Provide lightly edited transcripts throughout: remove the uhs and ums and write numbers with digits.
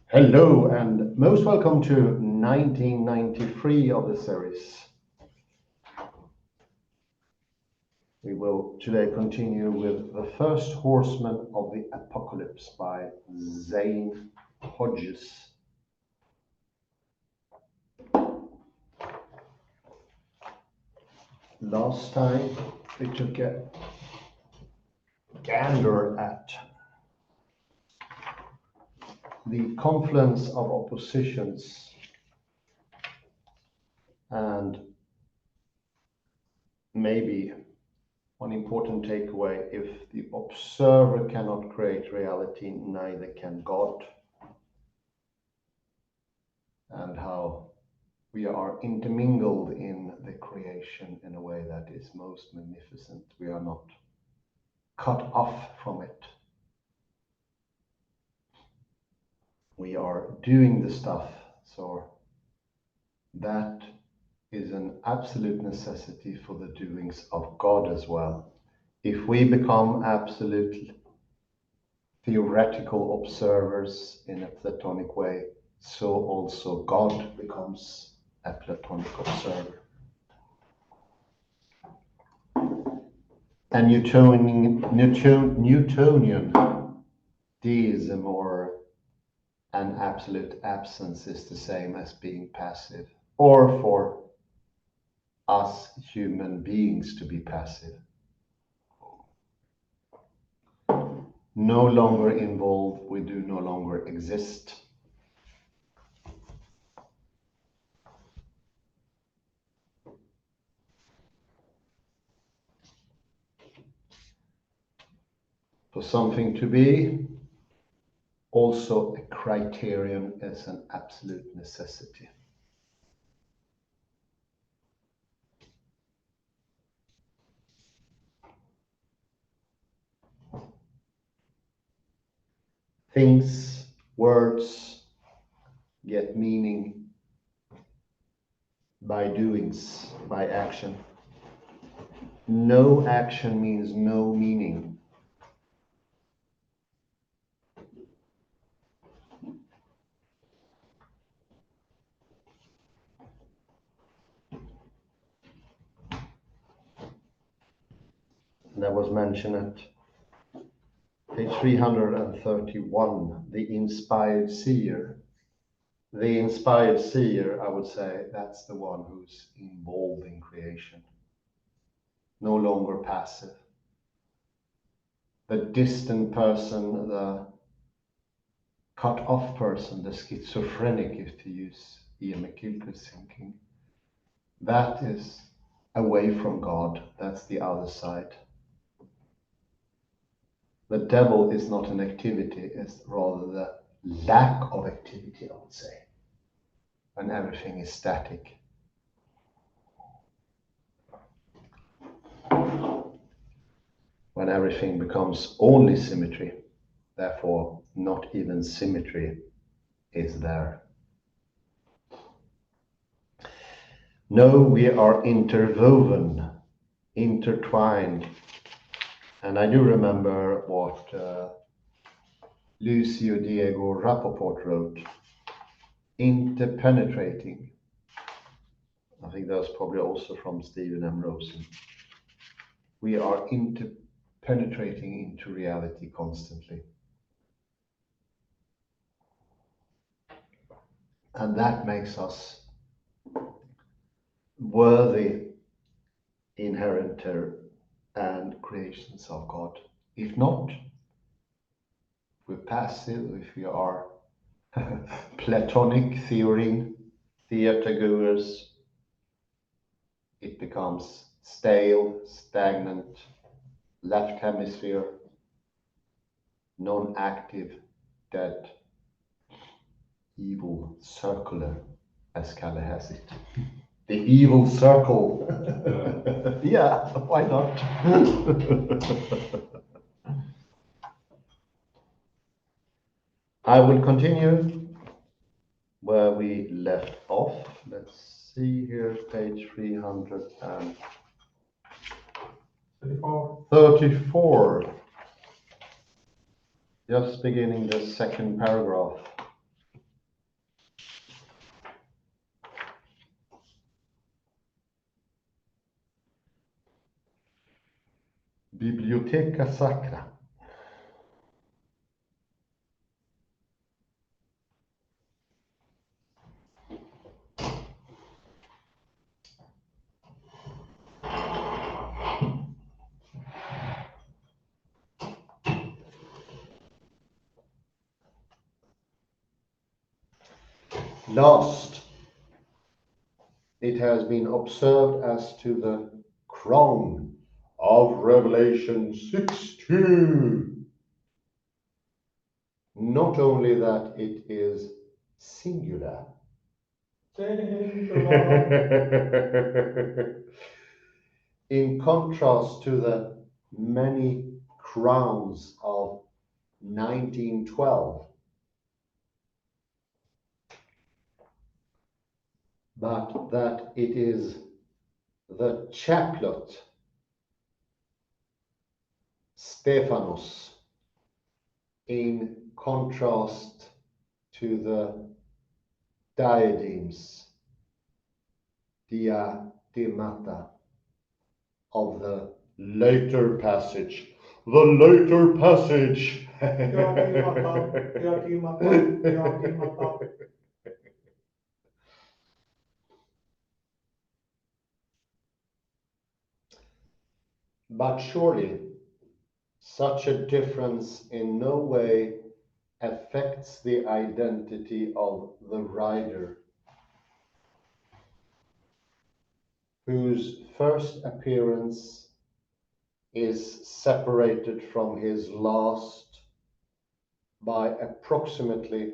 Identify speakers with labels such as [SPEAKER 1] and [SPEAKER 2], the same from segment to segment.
[SPEAKER 1] Hello and most welcome to 1993 of the series. We will today continue with The First Horseman of the Apocalypse by Zane Hodges. Last time we took a gander at the confluence of oppositions and maybe one important takeaway: if the observer cannot create reality, neither can God, and how we are intermingled in the creation in a way that is most magnificent. We are not cut off from it. We are doing the stuff, so that is an absolute necessity for the doings of God as well. If we become absolute theoretical observers in a Platonic way, so also God becomes a Platonic observer. A Newtonian deism, or an absolute absence, is the same as being passive, or for us human beings to be passive. No longer involved, we do no longer exist. For something to be, also a criterion is an absolute necessity. Things, words get meaning by doings, by action. No action means no meaning. That was mentioned at page 331, the inspired seer. The inspired seer, I would say, that's the one who's involved in creation, no longer passive. The distant person, the cut off person, the schizophrenic, if to use Ian McKilker's thinking, that is away from God. That's the other side. The devil is not an activity, it's rather the lack of activity, I would say, when everything is static. When everything becomes only symmetry, therefore not even symmetry is there. No, we are interwoven, intertwined. And I do remember what Lucio Diego Rapoport wrote, interpenetrating. I think that's probably also from Stephen M. Rosen. We are interpenetrating into reality constantly. And that makes us worthy inherenter and creations of God. If not, if we're passive, if we are Platonic theory, theater goers, it becomes stale, stagnant, left hemisphere, non-active, dead, evil, circular, as Kalle has it. The evil circle. Yeah, why not? I will continue where we left off. Let's see here, page 334. Just beginning the second paragraph. Biblioteca Sacra. Last, it has been observed as to the crown of Revelation 6:2. Not only that it is singular, in contrast to the many crowns of 1912, but that it is the chaplet Stephanos in contrast to the diadems, diademata, of the later passage. The later passage. But surely such a difference in no way affects the identity of the rider, whose first appearance is separated from his last by approximately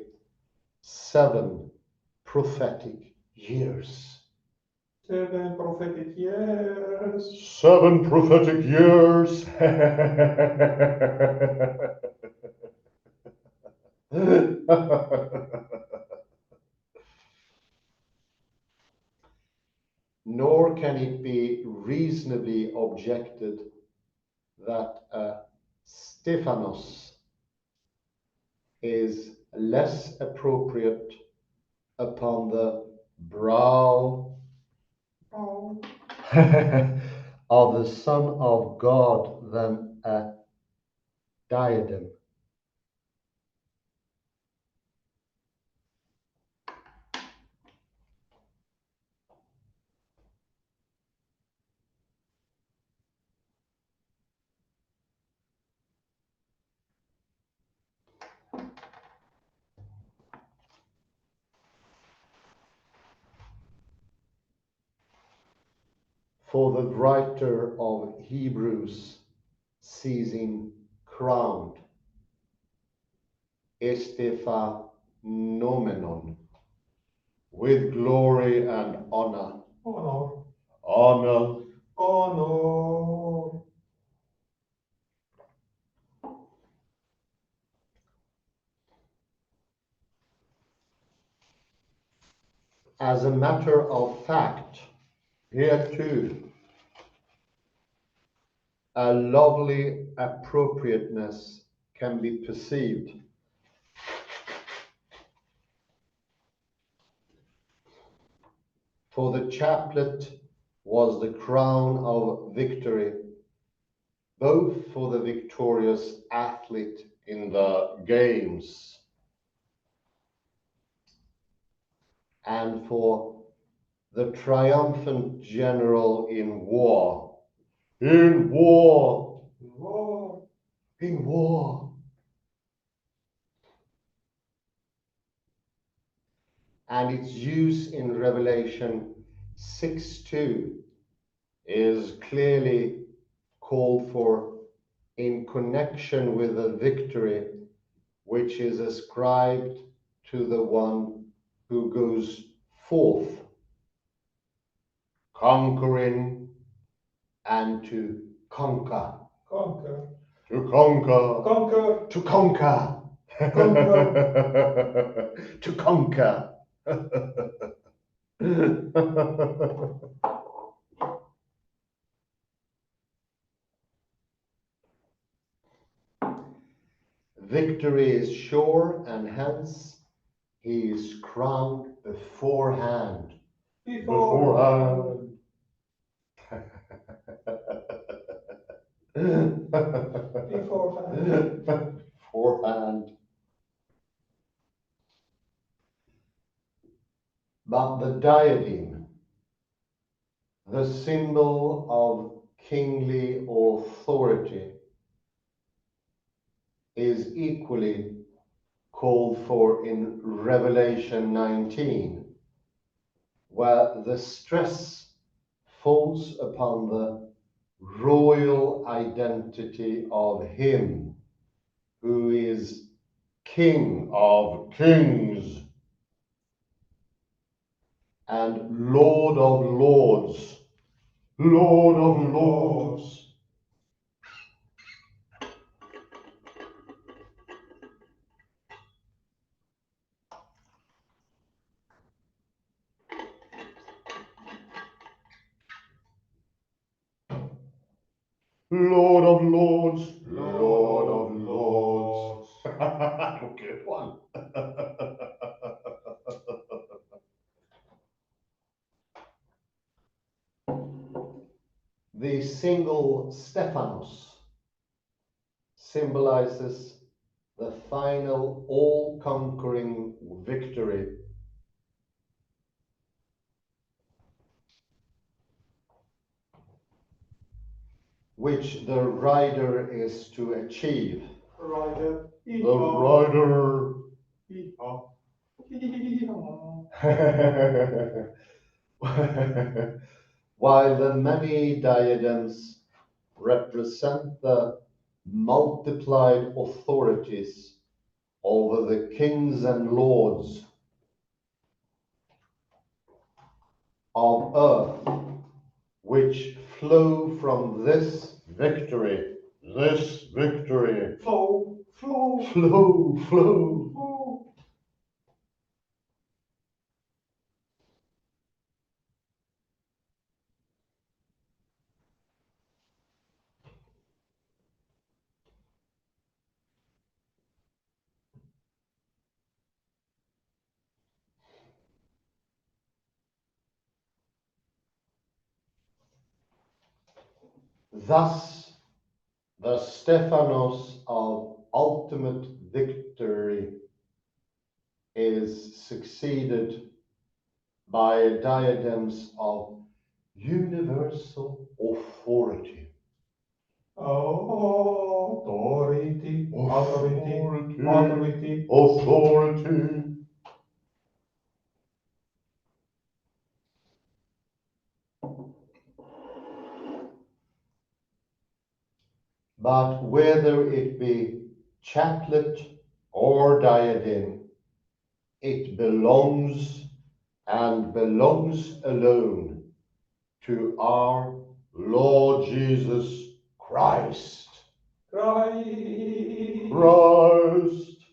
[SPEAKER 1] 7 prophetic years.
[SPEAKER 2] 7 prophetic years.
[SPEAKER 1] 7 prophetic years. Nor can it be reasonably objected that Stephanos is less appropriate upon the brow
[SPEAKER 2] Oh.
[SPEAKER 1] of the Son of God than a diadem. For the writer of Hebrews sees him crowned, Estephanomenon, with glory and honor.
[SPEAKER 2] Honor.
[SPEAKER 1] Honor.
[SPEAKER 2] Honor.
[SPEAKER 1] As a matter of fact, here too, a lovely appropriateness can be perceived. For the chaplet was the crown of victory, both for the victorious athlete in the games and for the triumphant general in war. In war.
[SPEAKER 2] War.
[SPEAKER 1] In war. And its use in Revelation 6:2 is clearly called for in connection with the victory which is ascribed to the one who goes forth, conquering and to conquer.
[SPEAKER 2] Conquer.
[SPEAKER 1] To conquer.
[SPEAKER 2] Conquer.
[SPEAKER 1] To conquer.
[SPEAKER 2] Conquer.
[SPEAKER 1] To conquer. Victory is sure, and hence he is crowned beforehand.
[SPEAKER 2] Beforehand. Beforehand.
[SPEAKER 1] Beforehand. But the diadem, the symbol of kingly authority, is equally called for in Revelation 19, where the stress falls upon the royal identity of him who is King of kings and Lord of lords. Lord of lords. Lord of lords. Lord of lords. Good one. The single Stephanos symbolizes the final all-conquering victory which the rider is to achieve.
[SPEAKER 2] Rider.
[SPEAKER 1] The rider.
[SPEAKER 2] Hee-haw.
[SPEAKER 1] While the many diadems represent the multiplied authorities over the kings and lords of earth, which flow from this victory. This victory.
[SPEAKER 2] Flow, flow,
[SPEAKER 1] Flow, flow.
[SPEAKER 2] flow.
[SPEAKER 1] Thus, the Stephanos of ultimate victory is succeeded by diadems of universal authority.
[SPEAKER 2] Authority, authority, authority.
[SPEAKER 1] Authority. But whether it be chaplet or diadem, it belongs and belongs alone to our Lord Jesus Christ.
[SPEAKER 2] Christ.
[SPEAKER 1] Christ.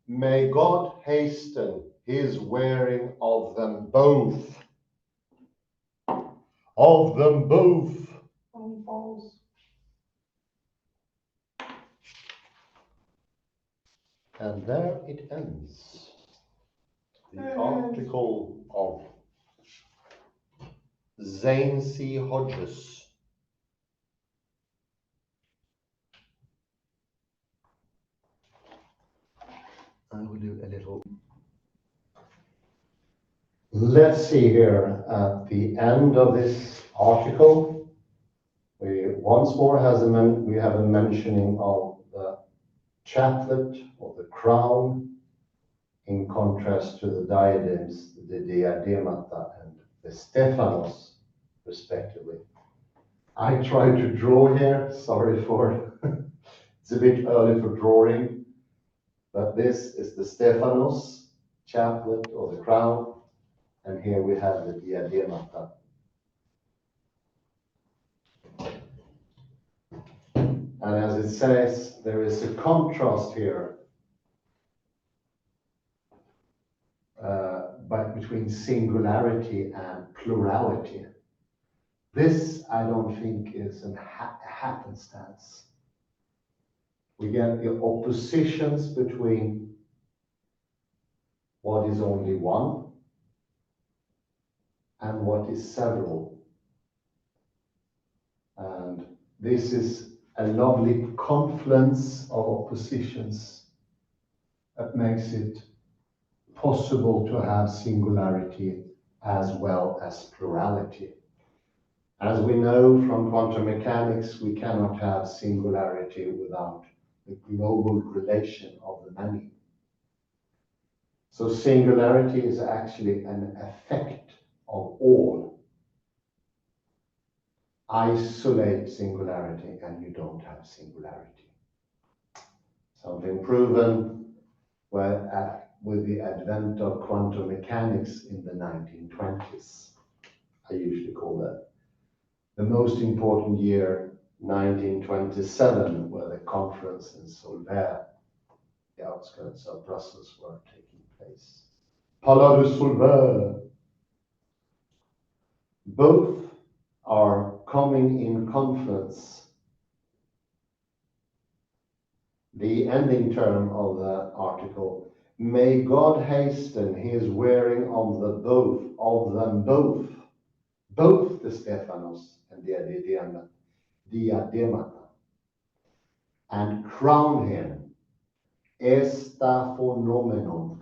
[SPEAKER 1] May God hasten his wearing of them both. Of them both.
[SPEAKER 2] False.
[SPEAKER 1] And there it ends. The article of Zane C. Hodges. I will do a little. Let's see here at the end of this article. We once more we have a mentioning of the chaplet or the crown in contrast to the diadems, the diademata and the Stephanos, respectively. I tried to draw here, sorry for, it's a bit early for drawing, but this is the Stephanos chaplet or the crown, and here we have the diademata. And as it says, there is a contrast here but between singularity and plurality. This, I don't think, is a happenstance. We get the oppositions between what is only one and what is several. And this is a lovely confluence of oppositions that makes it possible to have singularity as well as plurality. As we know from quantum mechanics, we cannot have singularity without the global relation of the many. So singularity is actually an effect of all. Isolate singularity and you don't have singularity. Something proven with the advent of quantum mechanics in the 1920s. I usually call that the most important year, 1927, where the conference in Solvay, the outskirts of Brussels, were taking place. Palais de Solvay. Both are coming in confluence. The ending term of the article, may God hasten his wearing of the both of them both the Stephanos and the diademata, and crown him esta phenomenon,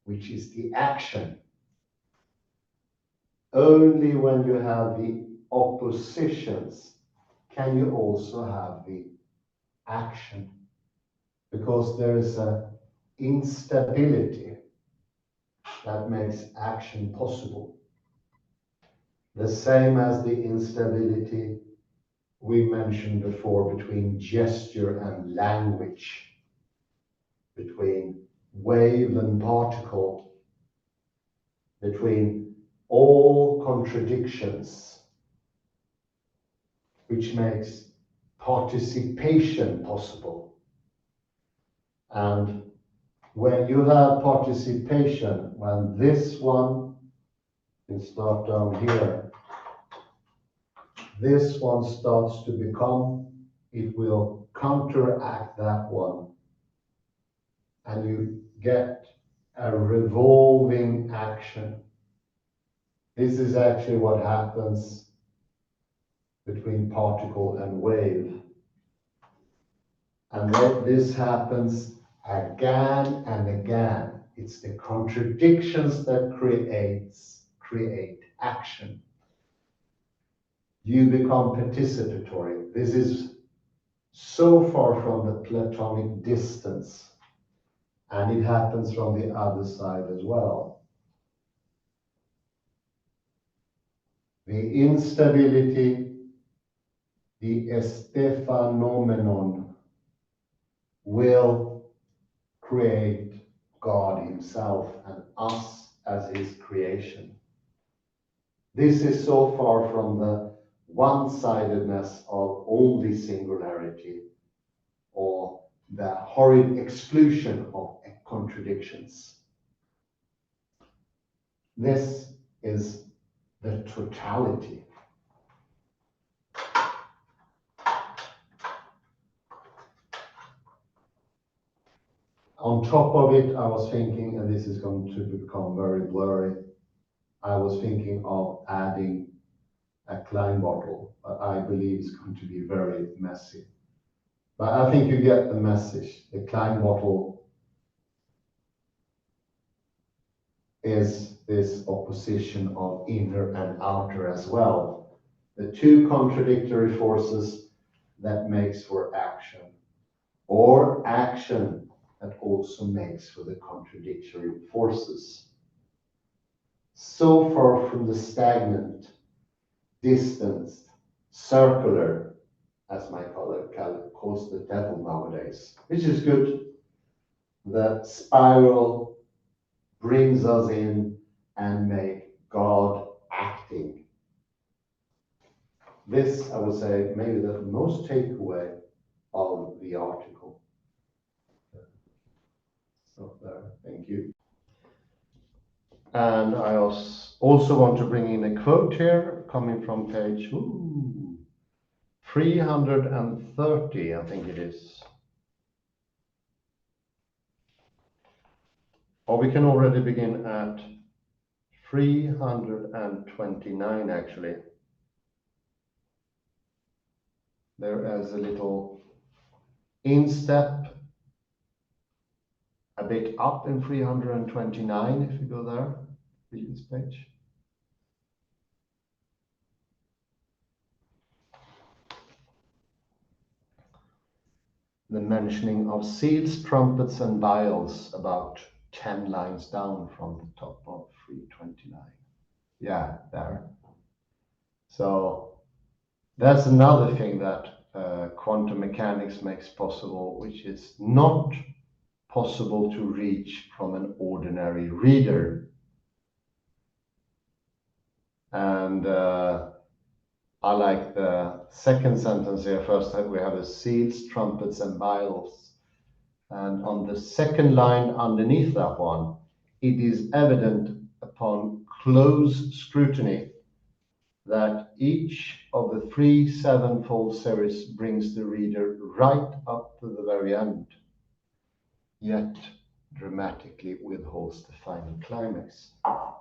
[SPEAKER 1] which is the action. Only when you have the oppositions can you also have the action, because there is an instability that makes action possible. The same as the instability we mentioned before between gesture and language, between wave and particle, between all contradictions, which makes participation possible. And when you have participation, when this one, you start down here, this one starts to become, it will counteract that one. And you get a revolving action. This is actually what happens between particle and wave. And this happens again and again. It's the contradictions that create action. You become participatory. This is so far from the Platonic distance, and it happens from the other side as well. The instability, the estephanomenon, will create God himself and us as his creation. This is so far from the one-sidedness of only singularity or the horrid exclusion of contradictions. This is the totality. On top of it, I was thinking, and this is going to become very blurry, I was thinking of adding a Klein bottle, but I believe it's going to be very messy. But I think you get the message. The Klein bottle is this opposition of inner and outer as well. The two contradictory forces that makes for action, or action that also makes for the contradictory forces. So far from the stagnant, distanced, circular, as my colleague calls the devil nowadays, which is good. The spiral brings us in and make God acting. This, I would say, maybe the most takeaway of the article. Stop there. Thank you. And I also want to bring in a quote here coming from page 330, I think it is. Or we can already begin at 329 actually. There is a little instep a bit up in 329 if you go there, previous page. The mentioning of seals, trumpets, and vials about 10 lines down from the top of 329. Yeah, there. So that's another thing that quantum mechanics makes possible, which is not possible to reach from an ordinary reader. And I like the second sentence here. First, we have the seals, trumpets, and vials. And on the second line underneath that one, it is evident upon close scrutiny that each of the 3 sevenfold series brings the reader right up to the very end, yet dramatically withholds the final climax.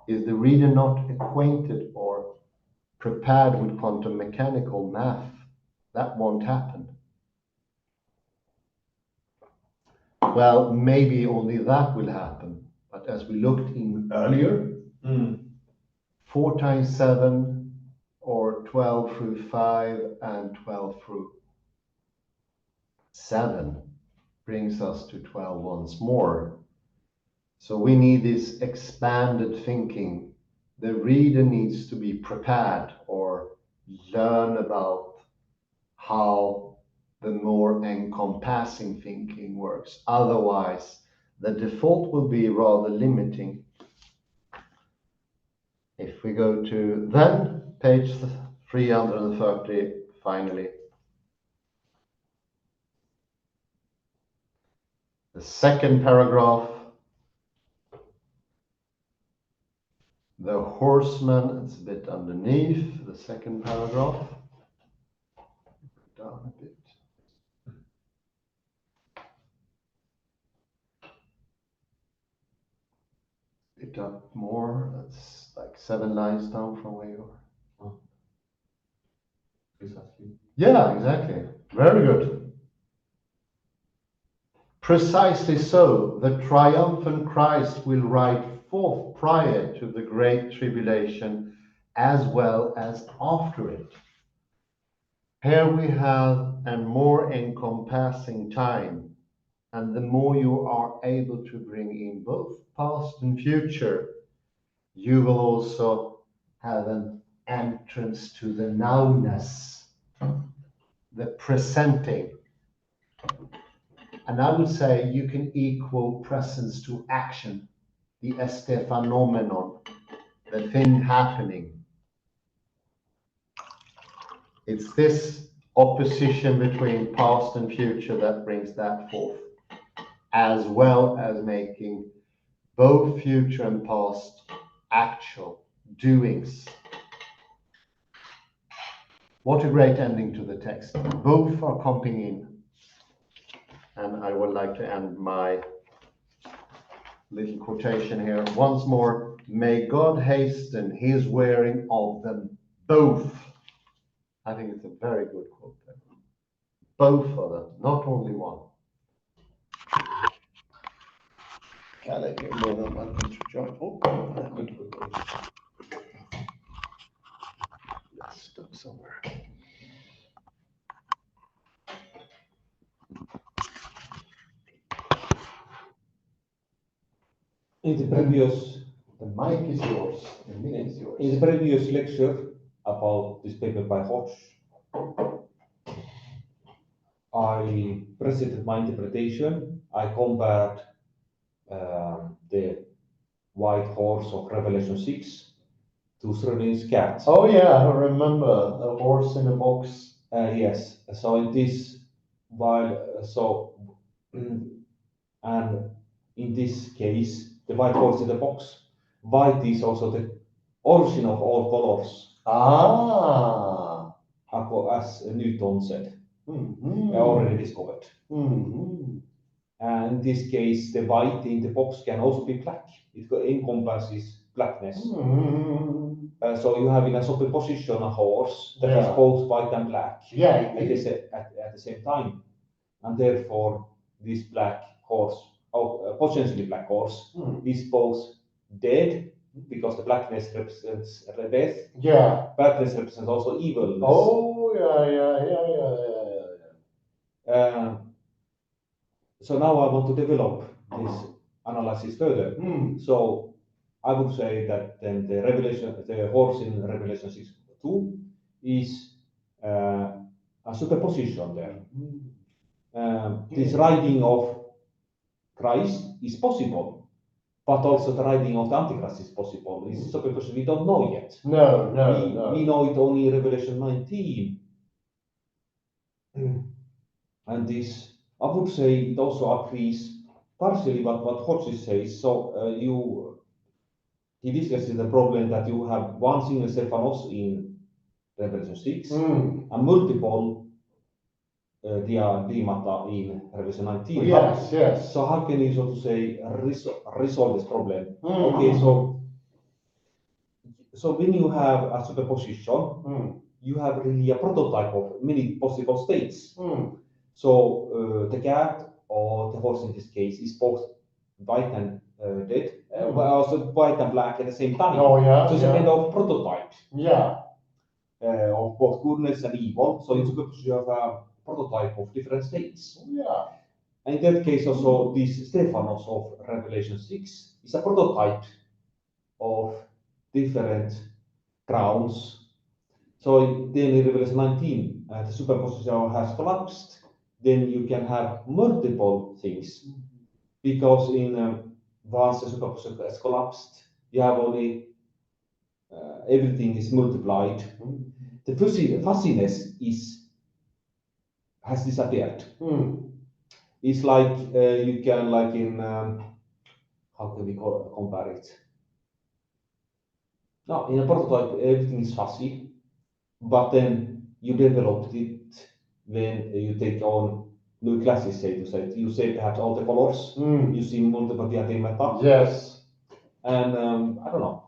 [SPEAKER 1] Is the reader not acquainted or prepared with quantum mechanical math, that won't happen. Well, maybe only that will happen, but as we looked in earlier, 4 times 7, or 12 through 5 and 12 through 7 brings us to 12 once more. So we need this expanded thinking. The reader needs to be prepared or learn about how the more encompassing thinking works. Otherwise, the default will be rather limiting. If we go to then page 330, finally. The second paragraph, the horseman, it's a bit underneath the second paragraph. Down a bit. Bit up more, that's like 7 lines down from where you are.
[SPEAKER 2] Precisely.
[SPEAKER 1] Yeah, exactly. Very good. Precisely so, the triumphant Christ will ride forth prior to the great tribulation as well as after it. Here we have a more encompassing time, and the more you are able to bring in both past and future, you will also have an entrance to the nowness, the presenting. And I would say you can equal presence to action, the este phenomenon, the thing happening. It's this opposition between past and future that brings that forth, as well as making both future and past actual doings. What a great ending to the text. Both are comping in. And I would like to end my little quotation here once more. May God hasten his wearing of them both. I think it's a very good quote there. Both of them, not only one. Kalle, you're more than welcome to join. Oh, let's stop somewhere.
[SPEAKER 3] In the previous,
[SPEAKER 1] The mic is yours, the mic is yours.
[SPEAKER 3] in the previous lecture about this paper by Hodge, I presented my interpretation. I compared the white horse of Revelation 6 to Schrödinger's cat.
[SPEAKER 1] Oh yeah, I remember a horse in a box.
[SPEAKER 3] Yes. So in this, and in this case, the white horse in the box, white is also the origin of all colors, as Newton said. Already discovered. And in this case, the white in the box can also be black. It encompasses blackness.
[SPEAKER 1] Mm.
[SPEAKER 3] So you have in a superposition a horse that is
[SPEAKER 1] Yeah.
[SPEAKER 3] both white and black
[SPEAKER 1] Yeah,
[SPEAKER 3] at
[SPEAKER 1] it is.
[SPEAKER 3] at the same time. And therefore, this black horse, potentially black horse,
[SPEAKER 1] Mm.
[SPEAKER 3] is both dead because the blackness represents death.
[SPEAKER 1] Yeah.
[SPEAKER 3] Blackness represents also evilness.
[SPEAKER 1] Oh, yeah.
[SPEAKER 3] So now I want to develop this analysis further.
[SPEAKER 1] Mm.
[SPEAKER 3] So I would say that then the horse in Revelation 6:2 is a superposition there. This riding of Christ is possible, but also the riding of the Antichrist is possible. This is superposition we don't know yet.
[SPEAKER 1] No.
[SPEAKER 3] We know it only in Revelation 19. And this, I would say, it also agrees partially what Horses says. So he discusses the problem that you have one single Stephanos in Revelation 6
[SPEAKER 1] Mm.
[SPEAKER 3] and multiple Dimata in Revelation 19.
[SPEAKER 1] Yes.
[SPEAKER 3] So how can you, so to say, resolve this problem?
[SPEAKER 1] Mm.
[SPEAKER 3] Okay, so when you have a superposition, you have really a prototype of many possible states. So the cat or the horse in this case is both white and dead, but also white and black at the same time.
[SPEAKER 1] Oh, yeah.
[SPEAKER 3] So it's a kind of prototype
[SPEAKER 1] Yeah.
[SPEAKER 3] of both goodness and evil. So it's good to have a prototype of different states.
[SPEAKER 1] Yeah.
[SPEAKER 3] And in that case, also this Stephanos of Revelation 6 is a prototype of different grounds. So then in Revelation 19, the superposition has collapsed. Then you can have multiple things, because in once the superposition has collapsed, you have only everything is multiplied. The fuzziness has disappeared. It's like you can, like in how can we compare it? No, in a prototype everything is fuzzy, but then you developed it when you take on new classes, say to say. You say perhaps all the colors, you see multiple diameter.
[SPEAKER 1] Yes.
[SPEAKER 3] And I don't know.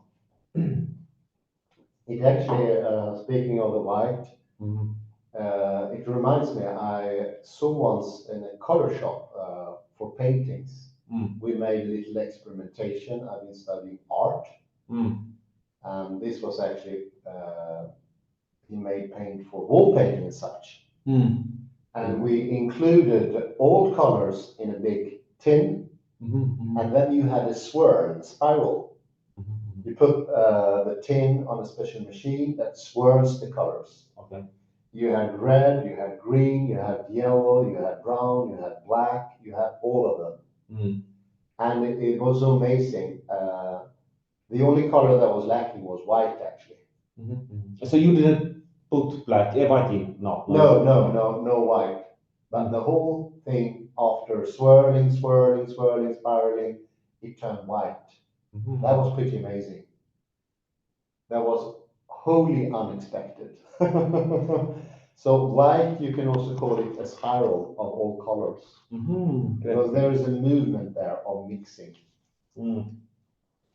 [SPEAKER 1] It actually, speaking of the white,
[SPEAKER 3] Mhm.
[SPEAKER 1] it reminds me, I saw once in a color shop for paintings. We made a little experimentation. I've been studying art, and this was actually he made paint for wall painting and such. And we included all colors in a big tin, and then you had a swirl, a spiral. You put the tin on a special machine that swirls the colors.
[SPEAKER 3] Okay.
[SPEAKER 1] You had red, you had green, you had yellow, you had brown, you had black, you had all of them. And it was amazing. The only color that was lacking was white, actually.
[SPEAKER 3] So you didn't put black, white in? No.
[SPEAKER 1] No white. But the whole thing, after swirling, spiraling, it turned white. That was pretty amazing. That was wholly unexpected. So white, you can also call it a spiral of all colors. Because there is a movement there of mixing.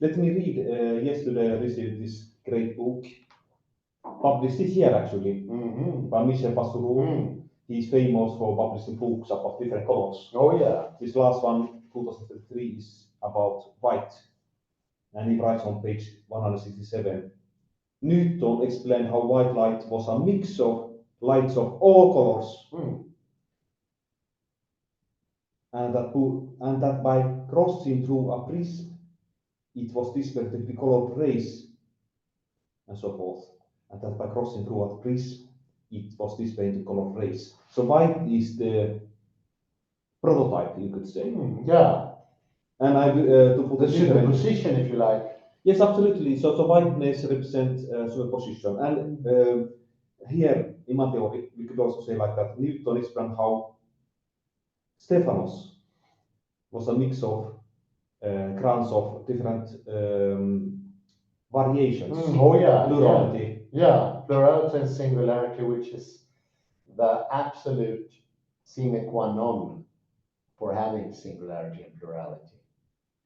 [SPEAKER 3] Let me read. Yesterday I received this great book, published this year actually, by Michel Passereau. He's famous for publishing books about different colors.
[SPEAKER 1] Oh yeah.
[SPEAKER 3] This last one, 2003, is about white. And he writes on page 167, Newton explained how white light was a mix of lights of all colors. And that by crossing through a prism, it was displayed to be colored rays, and so forth. And that by crossing through a prism, it was displayed to colored rays. So white is the prototype, you could say.
[SPEAKER 1] Yeah.
[SPEAKER 3] And I to put
[SPEAKER 1] The
[SPEAKER 3] a different
[SPEAKER 1] superposition, if you like.
[SPEAKER 3] Yes, absolutely. So whiteness represents superposition. And here in my theory, we could also say like that Newton explained how Stephanos was a mix of crowns of different variations.
[SPEAKER 1] Oh yeah.
[SPEAKER 3] Plurality.
[SPEAKER 1] Yeah, plurality and singularity, which is the absolute sine qua non for having singularity and plurality.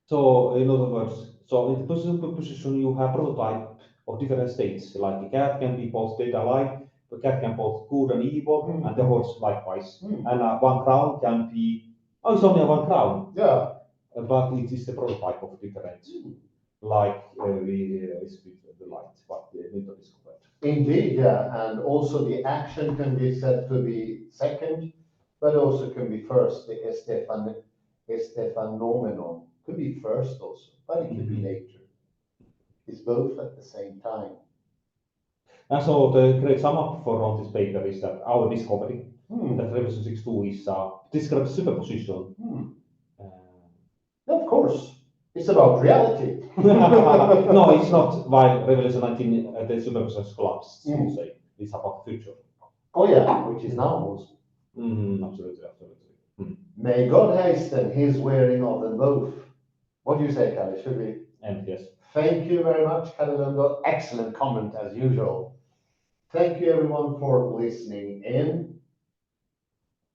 [SPEAKER 3] So in other words, so in the superposition you have prototype of different states. Like a cat can be both dead alive, the cat can both good and evil, and the horse likewise. And one crown can be, oh, it's only one crown,
[SPEAKER 1] Yeah.
[SPEAKER 3] but it is the prototype of different, like is with the light, what Newton discovered.
[SPEAKER 1] Indeed, yeah, and also the action can be said to be second, but also can be first. The Estephanomenon could be first also, but it can be later. It's both at the same time.
[SPEAKER 3] And so the great sum up for this paper is that our discovery that revolution 6.2 is describes superposition.
[SPEAKER 1] Of course, it's about reality.
[SPEAKER 3] No, it's not why revolution 19 the superposition collapsed. So to say, it's about the future.
[SPEAKER 1] Oh yeah, which is now also.
[SPEAKER 3] Absolutely.
[SPEAKER 1] May God hasten his wearing of them both. What do you say, Kalle? Should we?
[SPEAKER 3] And yes.
[SPEAKER 1] Thank you very much, Kalle Lundberg. Excellent comment as usual. Thank you everyone for listening in,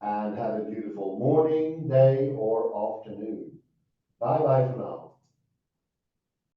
[SPEAKER 1] and have a beautiful morning, day, or afternoon. Bye bye for now.